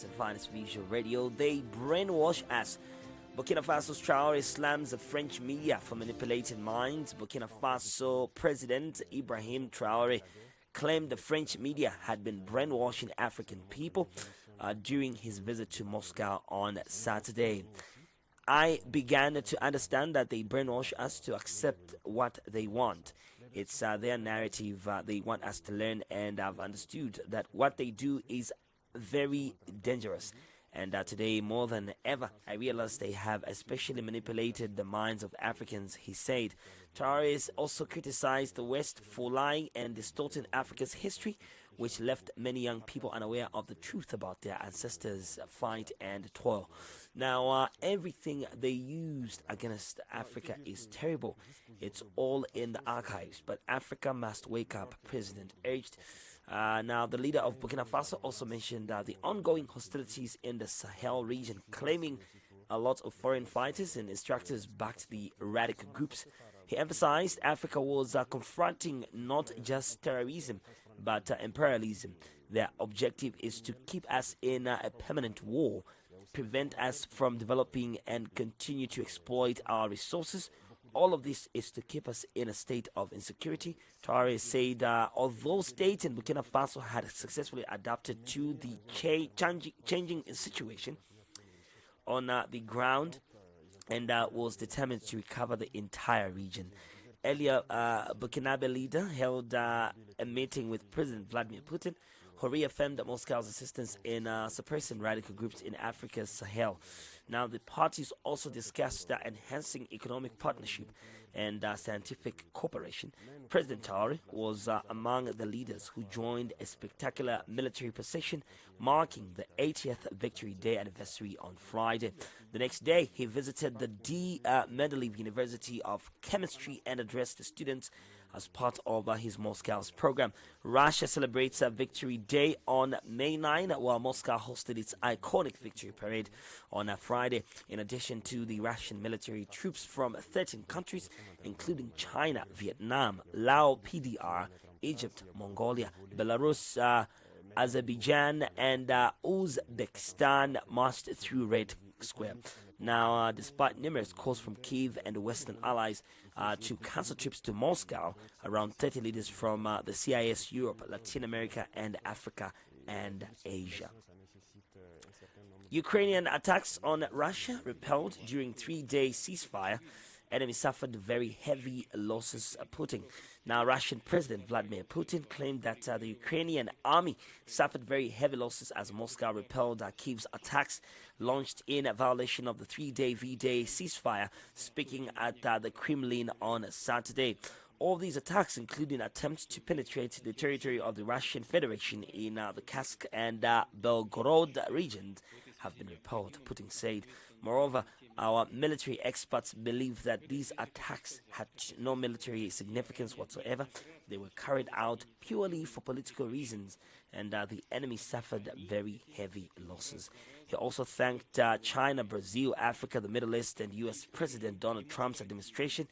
best and finest visual radio. They brainwash us. Burkina Faso's Traore slams the French media for manipulating minds. Burkina Faso President Ibrahim Traore claimed the French media had been brainwashing African people during his visit to Moscow on Saturday. I began to understand that they brainwash us to accept what they want. It's their narrative they want us to learn, and I've understood that what they do is very dangerous. And today, more than ever, I realize they have especially manipulated the minds of Africans, he said. Traore also criticized the West for lying and distorting Africa's history, which left many young people unaware of the truth about their ancestors' fight and toil. Now, everything they used against Africa is terrible. It's all in the archives, but Africa must wake up, President urged. Now, the leader of Burkina Faso also mentioned the ongoing hostilities in the Sahel region, claiming a lot of foreign fighters and instructors backed the radical groups. He emphasized Africa was confronting not just terrorism, but imperialism. Their objective is to keep us in a permanent war, prevent us from developing and continue to exploit our resources. All of this is to keep us in a state of insecurity. Traore said although states in Burkina Faso had successfully adapted to the changing situation on the ground and was determined to recover the entire region. Earlier, Burkinabe leader held a meeting with President Vladimir Putin, who reaffirmed Moscow's assistance in suppressing radical groups in Africa's Sahel. Now, the parties also discussed enhancing economic partnership and scientific cooperation. President Traore was among the leaders who joined a spectacular military procession marking the 80th Victory Day anniversary on Friday. The next day, he visited the Mendeleev University of Chemistry and addressed the students as part of his Moscow's program. Russia celebrates Victory Day on May 9, while Moscow hosted its iconic victory parade on Friday. In addition to the Russian military, troops from 13 countries, including China, Vietnam, Laos, PDR, Egypt, Mongolia, Belarus, Azerbaijan, and Uzbekistan marched through Red Square. Now, despite numerous calls from Kyiv and Western allies to cancel trips to Moscow, around 30 leaders from the CIS, Europe, Latin America, and Africa and Asia. Ukrainian attacks on Russia repelled during 3-day ceasefire. Enemy suffered very heavy losses. Now, Russian President Vladimir Putin claimed that the Ukrainian army suffered very heavy losses as Moscow repelled Kyiv's attacks launched in violation of the 3-day V-Day ceasefire, speaking at the Kremlin on Saturday. All these attacks, including attempts to penetrate the territory of the Russian Federation in the Kursk and Belgorod regions, have been repelled, Putin said. Moreover, our military experts believe that these attacks had no military significance whatsoever. They were carried out purely for political reasons, and the enemy suffered very heavy losses. He also thanked China, Brazil, Africa, the Middle East, and U.S. President Donald Trump's administration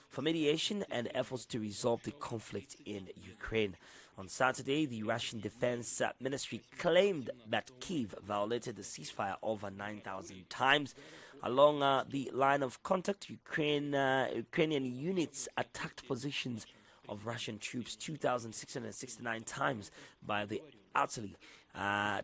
for mediation and efforts to resolve the conflict in Ukraine. On Saturday, the Russian Defense Ministry claimed that Kyiv violated the ceasefire over 9,000 times. Along the line of contact, Ukrainian units attacked positions of Russian troops 2,669 times by the artillery,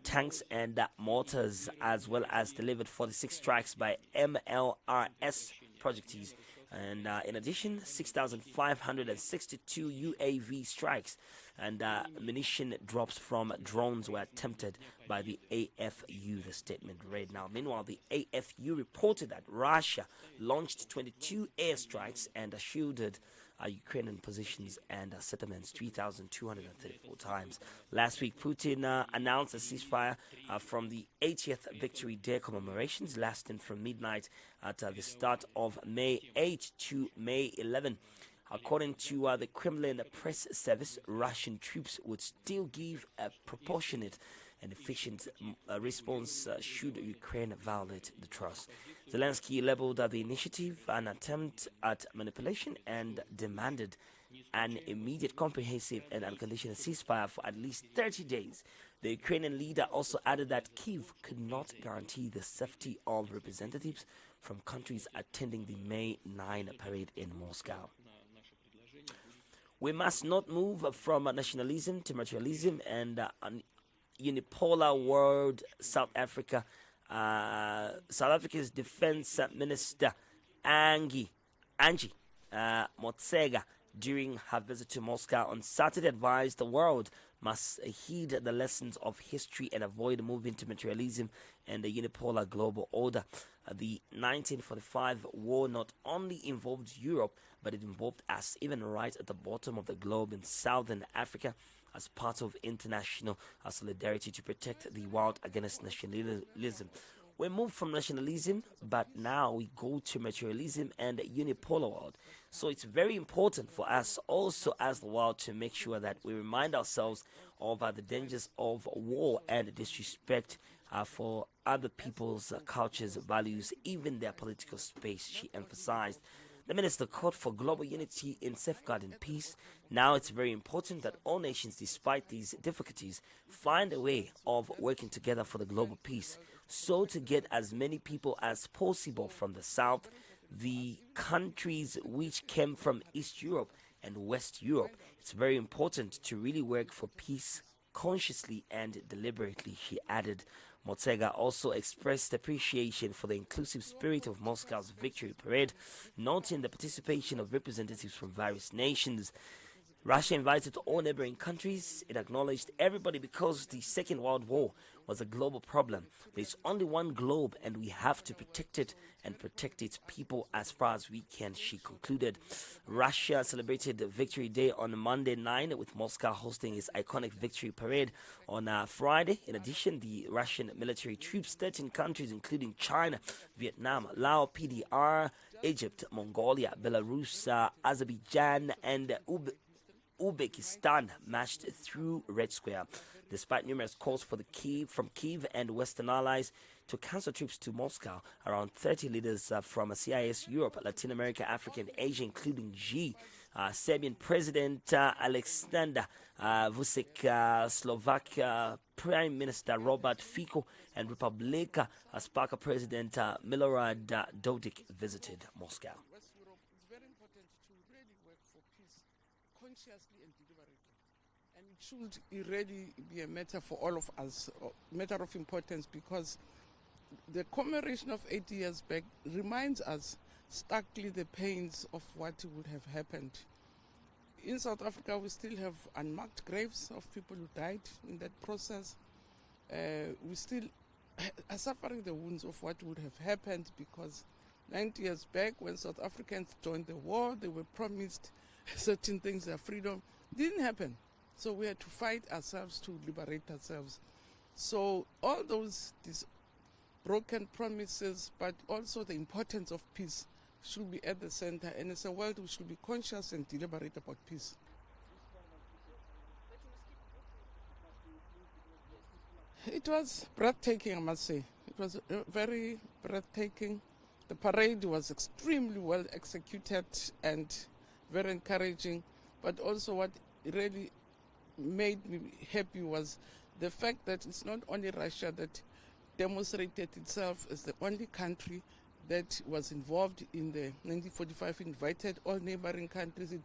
tanks and mortars, as well as delivered 46 strikes by MLRS projectiles. And in addition, 6,562 UAV strikes and munition drops from drones were attempted by the AFU, the statement read. Now, meanwhile, the AFU reported that Russia launched 22 airstrikes and shielded Ukrainian positions and settlements 3,234 times. Last week, Putin announced a ceasefire from the 80th Victory Day commemorations lasting from midnight at the start of May 8 to May 11. According to the Kremlin press service, Russian troops would still give a proportionate and efficient response should Ukraine violate the truce. Zelensky labeled the initiative an attempt at manipulation and demanded an immediate, comprehensive and unconditional ceasefire for at least 30 days. The Ukrainian leader also added that Kyiv could not guarantee the safety of representatives from countries attending the May 9 parade in Moscow. We must not move from nationalism to materialism, and unipolar world. South Africa's defense minister Angie Motsega, during her visit to Moscow on Saturday, advised the world must heed the lessons of history and avoid moving to materialism and the unipolar global order. The 1945 war not only involved Europe, but it involved us, even right at the bottom of the globe in Southern Africa, as part of international solidarity to protect the world against nationalism. We moved from nationalism, but now we go to materialism and unipolar world. So it's very important for us also as the world to make sure that we remind ourselves of the dangers of war and disrespect for other people's cultures, values, even their political space, she emphasized. The minister called for global unity in safeguarding peace. Now it's very important that all nations, despite these difficulties, find a way of working together for the global peace. So to get as many people as possible from the South, the countries which came from East Europe and West Europe, it's very important to really work for peace consciously and deliberately, she added. Motsega also expressed appreciation for the inclusive spirit of Moscow's victory parade, noting the participation of representatives from various nations. Russia invited all neighboring countries. It acknowledged everybody because the Second World War was a global problem. There's only one globe and we have to protect it and protect its people as far as we can, she concluded. Russia celebrated Victory Day on Monday 9 with Moscow hosting its iconic victory parade on Friday. In addition, the Russian military troops, 13 countries including China, Vietnam, Laos, PDR, Egypt, Mongolia, Belarus, Azerbaijan and Uzbekistan marched through Red Square. Despite numerous calls from Kyiv and Western allies to cancel trips to Moscow, around 30 leaders from CIS, Europe, Latin America, Africa, and Asia, including Serbian President Alexander Vučić, Slovak Prime Minister Robert Fico, and Republika Srpska President Milorad Dodik visited Moscow. West Europe, it's very important to really work for peace consciously and deliberately. And it should really be a matter for all of us, a matter of importance, because the commemoration of 80 years back reminds us starkly the pains of what would have happened. In South Africa, we still have unmarked graves of people who died in that process. We still are suffering the wounds of what would have happened, because 90 years back, when South Africans joined the war, they were promised certain things, their freedom. Didn't happen. So we had to fight ourselves to liberate ourselves. So all those broken promises, but also the importance of peace, should be at the center. And as a world, we should be conscious and deliberate about peace. It was breathtaking, I must say. It was very breathtaking. The parade was extremely well executed and very encouraging. But also what really made me happy was the fact that it's not only Russia that demonstrated itself as the only country that was involved in the 1945, invited all neighboring countries. It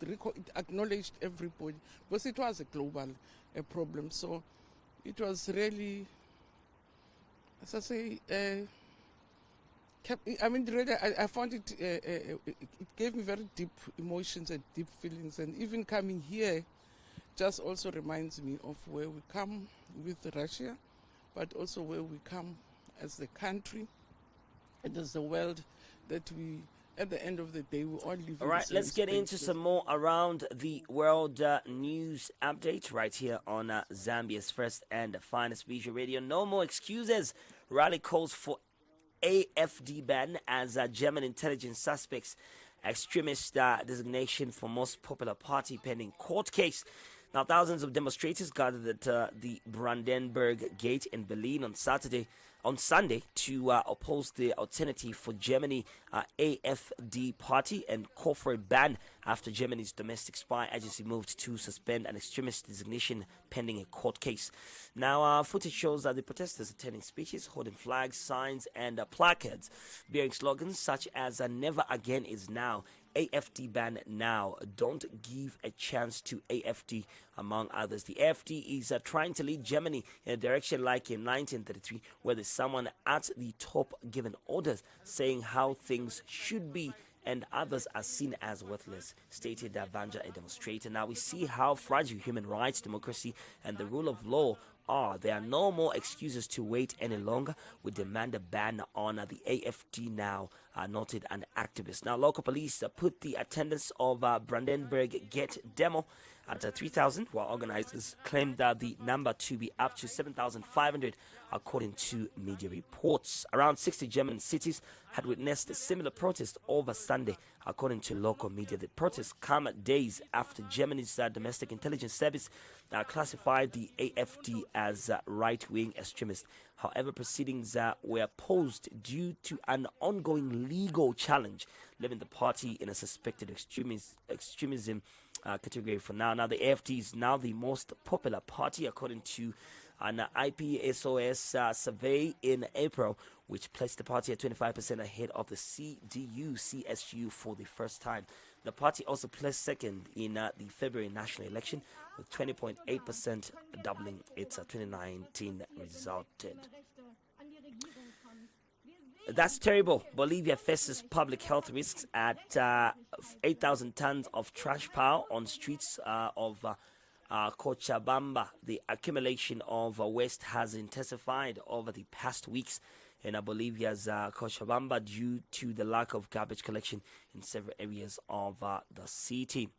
acknowledged everybody, because it was a global problem. So it was really, as I say, really, I found it, it gave me very deep emotions and deep feelings. And even coming here just also reminds me of where we come with Russia, but also where we come as the country and as the world, that we, at the end of the day, we all live. All right, let's get into some more around the world news update right here on Zambia's first and finest visual radio. No more excuses. Rally calls for AFD ban as German intelligence suspects extremist designation for most popular party pending court case. Now, thousands of demonstrators gathered at the Brandenburg Gate in Berlin on Saturday on Sunday to oppose the Alternative for Germany AFD party and call for a ban after Germany's domestic spy agency moved to suspend an extremist designation pending a court case. Now, footage shows that the protesters attending speeches, holding flags, signs, and placards bearing slogans such as "Never Again is Now," AFD ban now, don't give a chance to AFD, among others. The AFD is trying to lead Germany in a direction like in 1933, where there's someone at the top giving orders saying how things should be, and others are seen as worthless, stated Vanja, a demonstrator. Now we see how fragile human rights, democracy, and the rule of law are. There are no more excuses to wait any longer. We demand a ban on the AFD now, noted an activist. Now, local police put the attendance of Brandenburg Gate demo at 3,000, while organizers claimed the number to be up to 7,500, according to media reports. Around 60 German cities had witnessed a similar protest over Sunday, according to local media. The protests come days after Germany's domestic intelligence service classified the AFD as right-wing extremist. However, proceedings were paused due to an ongoing legal challenge, leaving the party in a suspected extremism category for now. Now, the AFD is now the most popular party, according to an IPSOS survey in April, which placed the party at 25% ahead of the CDU-CSU for the first time. The party also placed second in the February national election, with 20.8%, doubling its 2019 resulted. That's terrible. Bolivia faces public health risks at 8,000 tons of trash pile on streets of Cochabamba. The accumulation of waste has intensified over the past weeks in Bolivia's Cochabamba due to the lack of garbage collection in several areas of the city.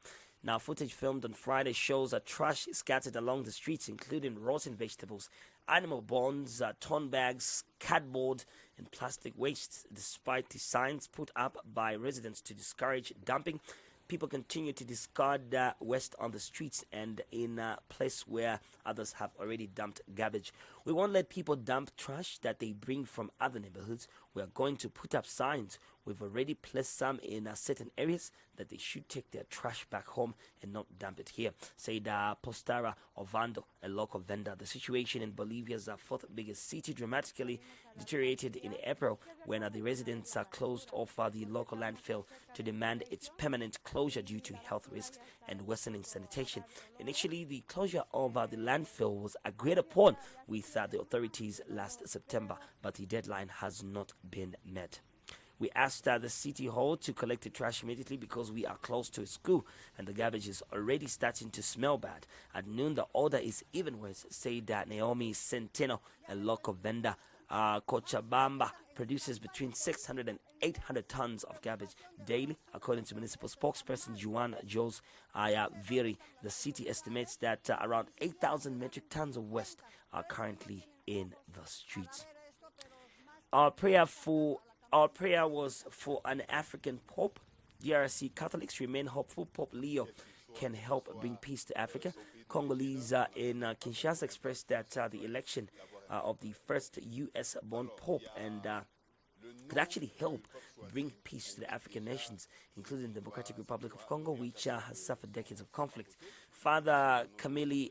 Now, footage filmed on Friday shows trash scattered along the streets, including rotten vegetables, animal bones, torn bags, cardboard, and plastic waste. Despite the signs put up by residents to discourage dumping, people continue to discard waste on the streets and in a place where others have already dumped garbage. We won't let people dump trash that they bring from other neighborhoods. We are going to put up signs. We've already placed some in certain areas that they should take their trash back home and not dump it here, said Postara Ovando, a local vendor. The situation in Bolivia's fourth biggest city dramatically deteriorated in April when the residents closed off the local landfill to demand its permanent closure due to health risks and worsening sanitation. Initially, the closure of the landfill was agreed upon with the authorities last September, but the deadline has not been met. We asked the city hall to collect the trash immediately because we are close to a school and the garbage is already starting to smell bad. At noon, the order is even worse, said Naomi Centeno, a local vendor. Cochabamba produces between 600 and 800 tons of garbage daily, according to municipal spokesperson Juan Jose Ayaviri. The city estimates that around 8,000 metric tons of waste are currently in the streets. Our prayer was for an African Pope. DRC Catholics remain hopeful Pope Leo can help bring peace to Africa. Congolese in Kinshasa expressed that the election of the first U.S.-born Pope and could actually help bring peace to the African nations, including the Democratic Republic of Congo, which has suffered decades of conflict. Father Camille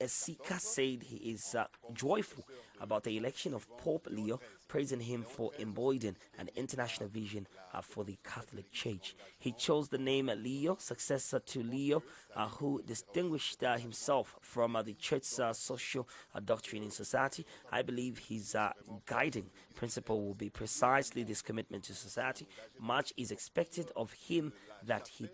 Esika said he is joyful about the election of Pope Leo, praising him for embodying an international vision for the Catholic Church. He chose the name Leo, successor to Leo, who distinguished himself from the Church's social doctrine in society. I believe his guiding principle will be precisely this commitment to society. Much is expected of him that he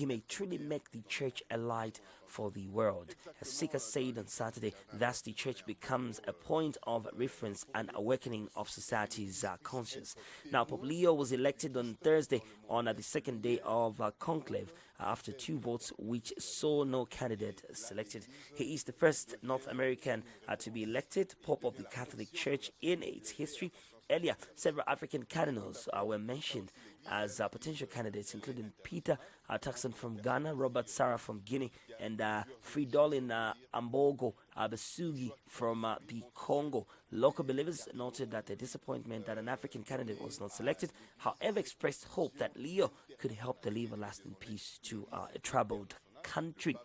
may truly make the Church a light for the world. As Sika said on Saturday, thus the Church becomes a point of reference and awakening of society's conscience. Now, Pope Leo was elected on Thursday on the second day of conclave after 2 votes which saw no candidate selected. He is the first North American to be elected Pope of the Catholic Church in its history. Earlier, several African cardinals were mentioned as potential candidates, including Peter Turkson from Ghana, Robert Sarah from Guinea, and Fridolin Ambogo Basugi from the Congo. Local believers noted that the disappointment that an African candidate was not selected, however, expressed hope that Leo could help deliver lasting peace to a troubled country.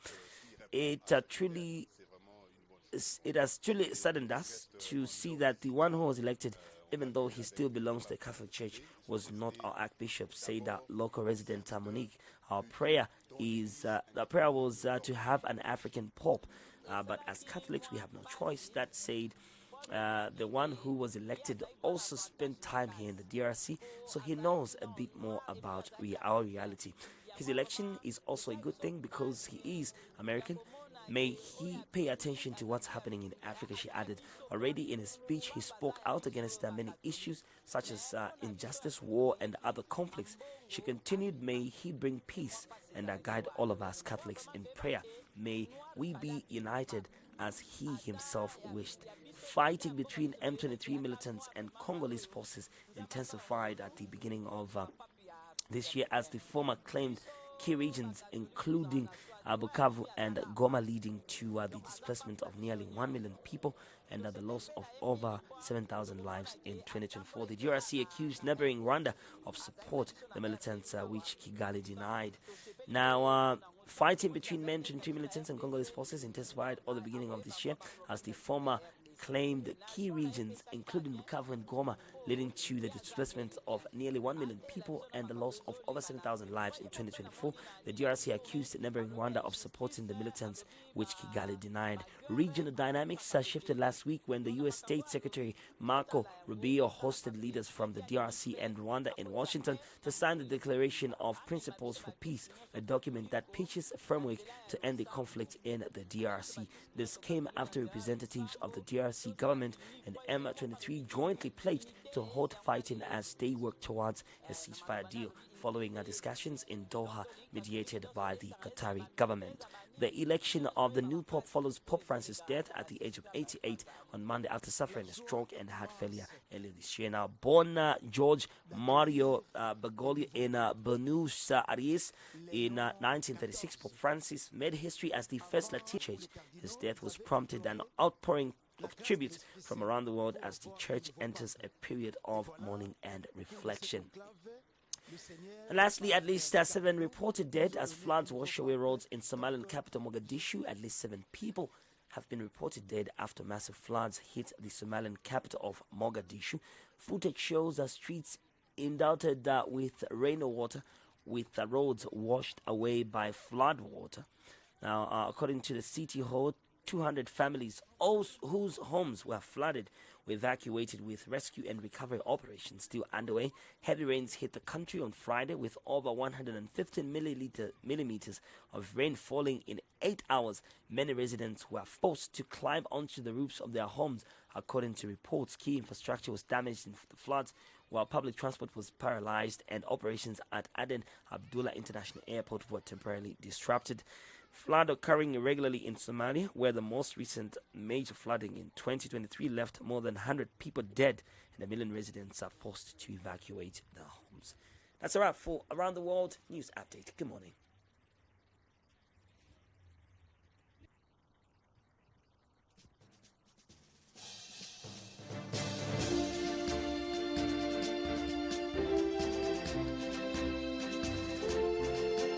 It has truly saddened us to see that the one who was elected, even though he still belongs to the Catholic Church, was not our Archbishop, said local resident Monique. Our prayer was to have an African Pope, but as Catholics we have no choice. That said, the one who was elected also spent time here in the DRC, so he knows a bit more about our reality. His election is also a good thing because he is American. May he pay attention to what's happening in Africa, she added. Already in his speech, he spoke out against many issues such as injustice, war, and other conflicts. She continued, may he bring peace and guide all of us Catholics in prayer. May we be united as he himself wished. Fighting between M23 militants and Congolese forces intensified at the beginning of this year as the former claimed key regions including Bukavu and Goma, leading to the displacement of nearly 1 million people and the loss of over 7,000 lives in 2024. The DRC accused neighboring Rwanda of support the militants, which Kigali denied. Now, fighting between M23 militants and Congolese forces intensified at the beginning of this year as the former claimed key regions including Bukavu and Goma, leading to the displacement of nearly 1 million people and the loss of over 7,000 lives in 2024. The DRC accused neighboring Rwanda of supporting the militants, which Kigali denied. Regional dynamics shifted last week when the U.S. State Secretary Marco Rubio hosted leaders from the DRC and Rwanda in Washington to sign the Declaration of Principles for Peace, a document that pitches a framework to end the conflict in the DRC. This came after representatives of the DRC government and M23 jointly pledged to halt fighting as they work towards a ceasefire deal following discussions in Doha mediated by the Qatari government. The election of the new Pope follows Pope Francis' death at the age of 88 on Monday after suffering a stroke and heart failure earlier this year. Now, born George Mario Bergoglio in Buenos Aires in 1936, Pope Francis made history as the first Latin church. His death was prompted an outpouring of tributes from around the world as the church enters a period of mourning and reflection. And lastly, at least 7 reported dead as floods wash away roads in Somalian capital Mogadishu. At least 7 people have been reported dead after massive floods hit the Somalian capital of Mogadishu. Footage shows the streets inundated with rainwater, with the roads washed away by flood water. Now, according to the city hall, 200 families whose homes were flooded were evacuated, with rescue and recovery operations still underway. Heavy rains hit the country on Friday with over 115 millimeters of rain falling in 8 hours. Many residents were forced to climb onto the roofs of their homes. According to reports, key infrastructure was damaged in the floods, while public transport was paralyzed and operations at Aden Abdullah International Airport were temporarily disrupted. Flood occurring irregularly in Somalia, where the most recent major flooding in 2023 left more than 100 people dead and 1 million residents are forced to evacuate their homes. That's a wrap for Around the World News Update. Good morning.